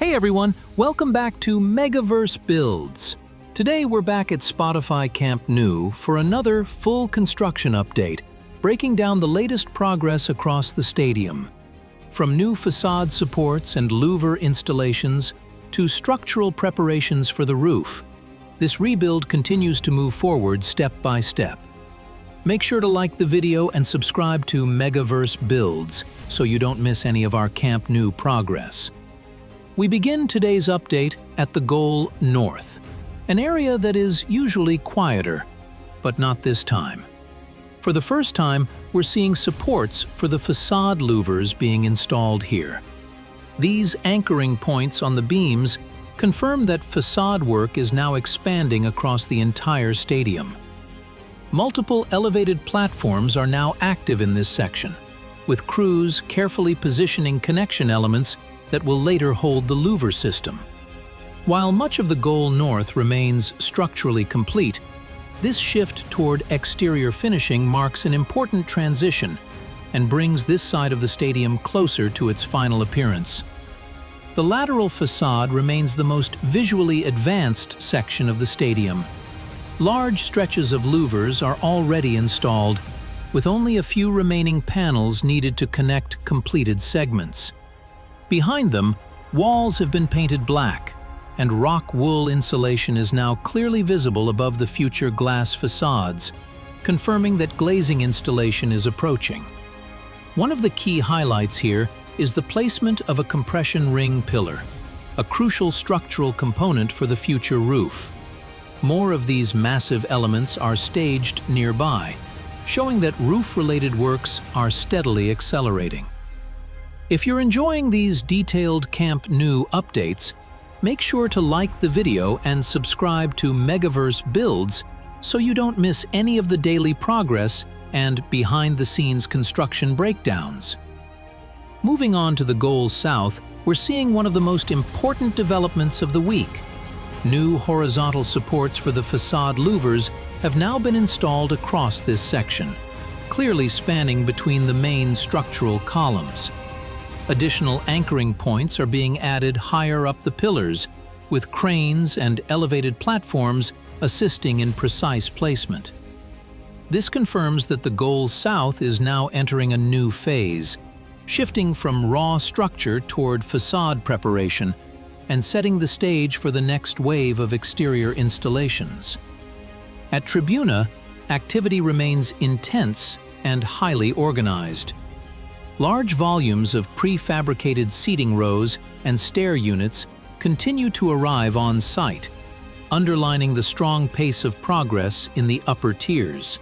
Hey everyone, welcome back to MegaVerse Builds. Today we're back at Spotify Camp Nou for another full construction update, breaking down the latest progress across the stadium. From new facade supports and louver installations to structural preparations for the roof, this rebuild continues to move forward step by step. Make sure to like the video and subscribe to MegaVerse Builds so you don't miss any of our Camp Nou progress. We begin today's update at the goal north, an area that is usually quieter, but not this time. For the first time, we're seeing supports for the facade louvers being installed here. These anchoring points on the beams confirm that facade work is now expanding across the entire stadium. Multiple elevated platforms are now active in this section, with crews carefully positioning connection elements that will later hold the louver system. While much of the goal north remains structurally complete, this shift toward exterior finishing marks an important transition and brings this side of the stadium closer to its final appearance. The lateral facade remains the most visually advanced section of the stadium. Large stretches of louvers are already installed, with only a few remaining panels needed to connect completed segments. Behind them, walls have been painted black, and rock wool insulation is now clearly visible above the future glass facades, confirming that glazing installation is approaching. One of the key highlights here is the placement of a compression ring pillar, a crucial structural component for the future roof. More of these massive elements are staged nearby, showing that roof-related works are steadily accelerating. If you're enjoying these detailed Camp Nou updates, make sure to like the video and subscribe to MegaVerse Builds so you don't miss any of the daily progress and behind-the-scenes construction breakdowns. Moving on to the goal south, we're seeing one of the most important developments of the week. New horizontal supports for the facade louvers have now been installed across this section, clearly spanning between the main structural columns. Additional anchoring points are being added higher up the pillars, with cranes and elevated platforms assisting in precise placement. This confirms that the goal south is now entering a new phase, shifting from raw structure toward facade preparation and setting the stage for the next wave of exterior installations. At Tribuna, activity remains intense and highly organized. Large volumes of prefabricated seating rows and stair units continue to arrive on site, underlining the strong pace of progress in the upper tiers.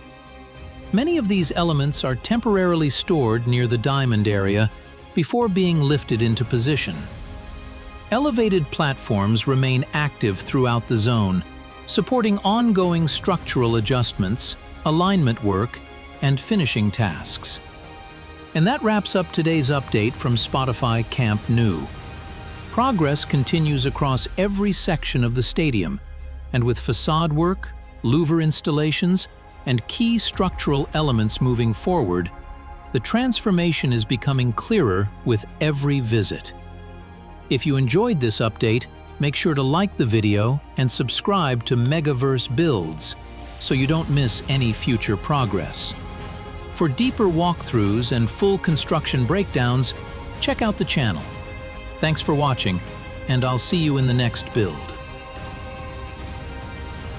Many of these elements are temporarily stored near the diamond area before being lifted into position. Elevated platforms remain active throughout the zone, supporting ongoing structural adjustments, alignment work, and finishing tasks. And that wraps up today's update from Spotify Camp Nou. Progress continues across every section of the stadium, and with facade work, louver installations, and key structural elements moving forward, the transformation is becoming clearer with every visit. If you enjoyed this update, make sure to like the video and subscribe to MegaVerse Builds so you don't miss any future progress. For deeper walkthroughs and full construction breakdowns, check out the channel. Thanks for watching, and I'll see you in the next build.